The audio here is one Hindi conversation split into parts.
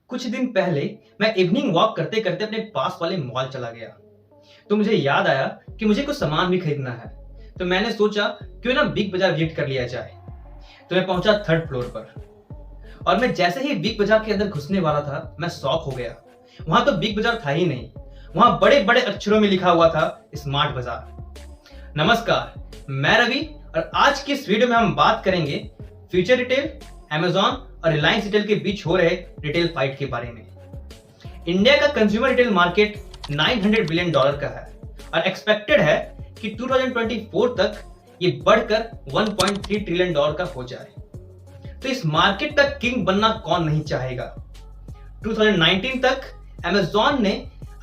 कुछ दिन पहले मैं इवनिंग वॉक करते करते अपने पास वाले मॉल चला गया। तो मुझे याद आया कि मुझे कुछ सामान भी खरीदना है। तो मैंने सोचा क्यों ना बिग बाजार विजिट कर लिया जाए। तो मैं पहुंचा थर्ड फ्लोर पर और मैं जैसे ही बिग बाजार के अंदर घुसने वाला था मैं शॉक हो गया। वहां तो बिग बाजार था ही नहीं, वहां बड़े बड़े अक्षरों में लिखा हुआ था स्मार्ट बाजार। नमस्कार, मैं रवि और आज की इस वीडियो में हम बात करेंगे फ्यूचर रिटेल, अमेजॉन और रिलायंस रिटेल के बीच हो रहे रिटेल फाइट के बारे में। इंडिया का कंज्यूमर रिटेल मार्केट $900 बिलियन का है और एक्सपेक्टेड है कि 2024 तक ये बढ़कर $1.3 ट्रिलियन का हो जाए। तो इस मार्केट का किंग बनना कौन नहीं चाहेगा। 2019 तक अमेजॉन ने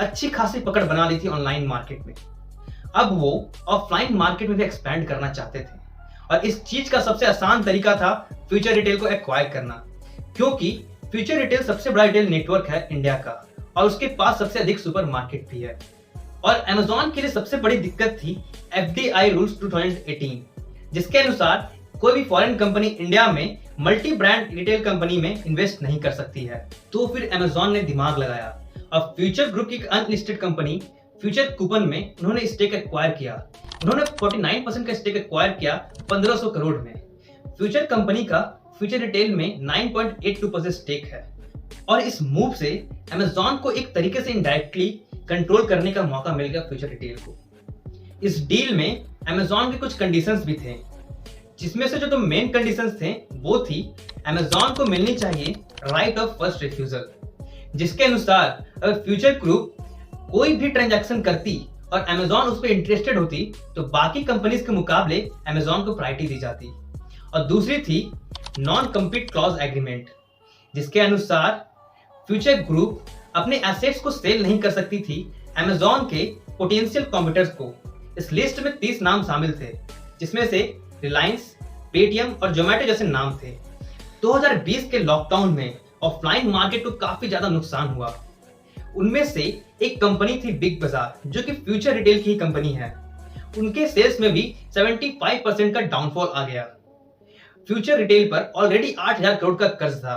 अच्छी खासी पकड़ बना ली थी ऑनलाइन मार्केट में। अब वो ऑफलाइन मार्केट में भी एक्सपैंड करना चाहते थे और इस चीज का सबसे आसान तरीका था फ्यूचर रिटेल को एक्वायर करना, क्योंकि फ्यूचर रिटेल सबसे बड़ा रिटेल नेटवर्क है इंडिया का और उसके पास सबसे अधिक सुपरमार्केट भी है। और अमेजॉन के लिए सबसे बड़ी दिक्कत थी FDI रूल्स 2018, जिसके अनुसार कोई भी फॉरेन कंपनी इंडिया में मल्टी ब्रांड रिटेल कंपनी में इन्वेस्ट नहीं कर सकती है। तो फिर अमेजॉन ने दिमाग लगाया और फ्यूचर ग्रुप की एक अनलिस्टेड कंपनी फ्यूचर कूपन में उन्होंने स्टेक एक्वायर किया। उन्होंने 49% का स्टेक एक्वायर किया 1500 करोड़ में। फ्यूचर कंपनी का फ्यूचर रिटेल में 9.82% स्टेक है और इस मूव से अमेजॉन को एक तरीके से इनडायरेक्टली कंट्रोल करने का मौका मिल गया फ्यूचर रिटेल को। इस डील में अमेजॉन के कुछ कंडीशंस भी थे, जिसमें से जो दो मेन कंडीशंस थे वो थी अमेजॉन को मिलनी चाहिए राइट ऑफ फर्स्ट रिफ्यूजल, जिसके अनुसार अगर फ्यूचर ग्रुप कोई भी ट्रांजैक्शन करती और अमेजॉन उस पर इंटरेस्टेड होती तो बाकी कंपनीज के मुकाबले अमेजॉन को प्रायोरिटी दी जाती। और दूसरी थी नॉन कम्पीट क्लॉज एग्रीमेंट, जिसके अनुसार फ्यूचर ग्रुप अपने एसेट्स को सेल नहीं कर सकती थी अमेजॉन के पोटेंशियल कॉम्पिटिटर्स को। इस लिस्ट में 30 नाम शामिल थे, जिसमें से रिलायंस, पेटीएम और जोमेटो जैसे नाम थे। 2020 के लॉकडाउन में ऑफलाइन मार्केट को काफी ज्यादा नुकसान हुआ। उनमें से एक कंपनी थी बिग बाजार, जो कि फ्यूचर रिटेल की ही कंपनी है। उनके सेल्स में भी 75% का डाउनफॉल आ गया। फ्यूचर रिटेल पर ऑलरेडी 8,000 करोड़ का कर्ज था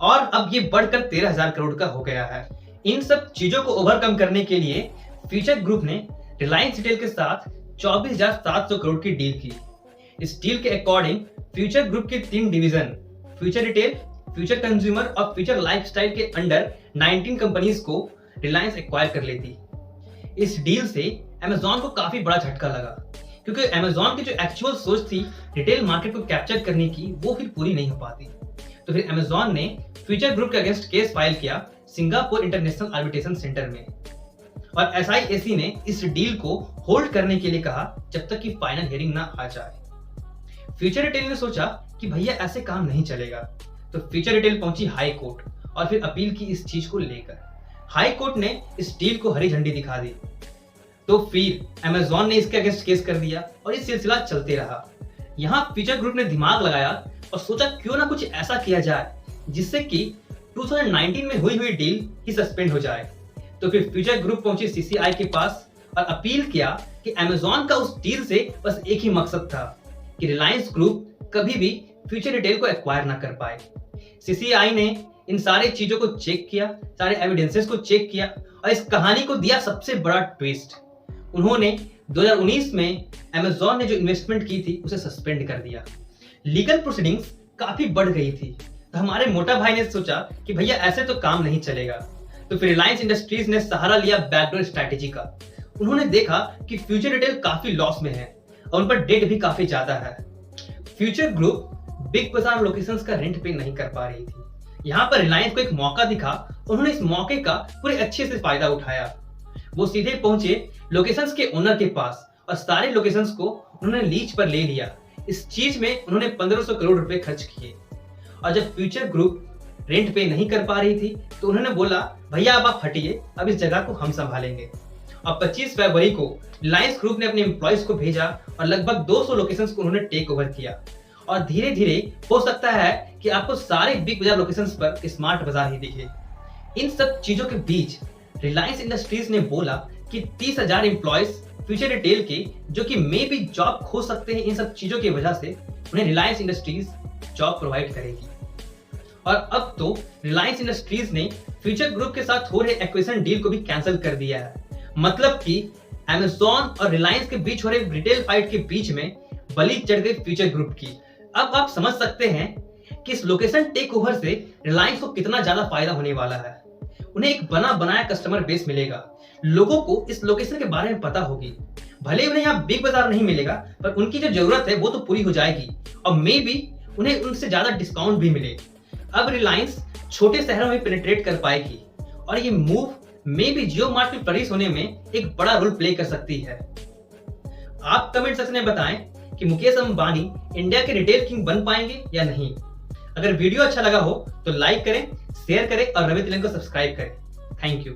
और अब ये बढ़कर 13,000 करोड़ का हो गया है। इन सब चीजों को ओवरकम करने के लिए फ्यूचर ग्रुप ने रिलायंस रिटेल के साथ 24,700 करोड़ की डील की। इस डील के अकॉर्डिंग फ्यूचर ग्रुप के 3 division future retail, future consumer और फ्यूचर लाइफस्टाइल के अंडर 19 कंपनीज को रिलायंस एक्वायर कर लेती। इस डील से अमेजॉन को काफी बड़ा झटका लगा, क्योंकि अमेजॉन की जो एक्चुअल सोच थी रिटेल मार्केट को कैप्चर करने की, वो फिर पूरी नहीं हो पाती। तो फिर अमेजॉन ने फ्यूचर ग्रुप के अगेंस्ट केस फाइल किया सिंगापुर इंटरनेशनल आर्बिट्रेशन सेंटर में और SIAC ने इस डील को होल्ड करने के लिए कहा जब तक कि फाइनल हियरिंग ना आ जाए। फ्यूचर रिटेल ने सोचा कि भैया ऐसे काम नहीं चलेगा, तो फ्यूचर रिटेल पहुंची हाई कोर्ट और फिर अपील की इस चीज को लेकर। हाई कोर्ट ने इस डील को हरी झंडी दिखा दी। तो फिर अमेजॉन ने इसके अगेंस्ट केस कर दिया और ये सिलसिला चलते रहा। यहाँ फ्यूचर ग्रुप ने दिमाग लगाया और सोचा क्यों ना कुछ ऐसा किया जाए जिससे कि 2019 में हुई डील ही सस्पेंड हो जाए। तो फिर फ्यूचर ग्रुप पहुंची CCI के पास और अपील किया कि अमेजॉन का उस डील से बस एक ही मकसद था कि रिलायंस ग्रुप कभी भी फ्यूचर रिटेल को एक्वायर ना कर पाए। CCI ने इन सारे चीजों को चेक किया, सारे एविडेंसेस को चेक किया और इस कहानी को दिया सबसे बड़ा ट्विस्ट। उन्होंने 2019 में अमेजॉन ने जो इन्वेस्टमेंट की थी उसे सस्पेंड कर दिया। लीगल प्रोसीडिंग्स काफी बढ़ गई थी, तो हमारे मोटा भाई ने सोचा कि भैया ऐसे तो काम नहीं चलेगा। तो फिर रिलायंस इंडस्ट्रीज ने सहारा लिया बैकडोर स्ट्रैटेजी का। उन्होंने देखा कि फ्यूचर रिटेल काफी लॉस में है और उन पर डेट भी काफी ज्यादा है। फ्यूचर ग्रुप बिग बाजार लोकेशंस का रेंट पे नहीं कर पा रही थी। यहाँ पर रिलायंस को एक मौका दिखा, उन्होंने इस मौके का पूरे अच्छे से फायदा उठाया। वो सीधे पहुंचे लोकेशंस के ओनर के पास और सारे लोकेशंस को उन्होंने लीज पर ले लिया। इस चीज में उन्होंने 1500 करोड़ रुपए खर्च किए और जब फ्यूचर ग्रुप रेंट पे नहीं कर पा रही थी तो उन्होंने बोला भैया अब आप हटिए, अब इस जगह को हम संभालेंगे। और 25 फरवरी को रिलायंस ग्रुप ने अपने एम्प्लॉयज को भेजा और लगभग 200 लोकेशंस को उन्होंने टेक ओवर किया। और धीरे धीरे हो सकता है कि आपको सारे बिग बाजार लोकेशंस पर स्मार्ट बाजार ही दिखे। इन सब चीजों के बीच रिलायंस इंडस्ट्रीज ने बोला कि 30,000 एम्प्लॉयज फ्यूचर रिटेल के जो कि मे भी जॉब खो सकते हैं इन सब चीजों की वजह से, उन्हें रिलायंस इंडस्ट्रीज जॉब प्रोवाइड करेगी। और अब तो रिलायंस इंडस्ट्रीज ने फ्यूचर ग्रुप के साथ हो रहे एक्विजिशन डील को भी कैंसिल कर दिया है। मतलब कि अमेज़न और रिलायंस के बीच हो रहे रिटेल फाइट के बीच में बलि चढ़ गई फ्यूचर ग्रुप की। अब आप समझ सकते हैं कि इस लोकेशन टेक ओवर से रिलायंस को कितना ज्यादा फायदा होने वाला है। उन्हें एक बना बनाया कस्टमर बेस मिलेगा, लोगों को इस लोकेशन के बारे में पता होगी। भले उन्हें यहाँ बिग बाजार नहीं मिलेगा, पर उनकी जो जरूरत है वो तो पूरी हो जाएगी और मे बी उन्हें उनसे ज्यादा डिस्काउंट भी मिले। अब रिलायंस छोटे शहरों में पेनिट्रेट कर पाएगी और ये move may be Jio mart में फ्लरिश होने में एक बड़ा रोल प्ले कर सकती है। आप कमेंट सेक्शन में बताएं कि मुकेश अंबानी इंडिया के रिटेल किंग बन पाएंगे या नहीं। अगर वीडियो अच्छा लगा हो तो लाइक करें, शेयर करें और रवि तिलक को सब्सक्राइब करें। Thank you.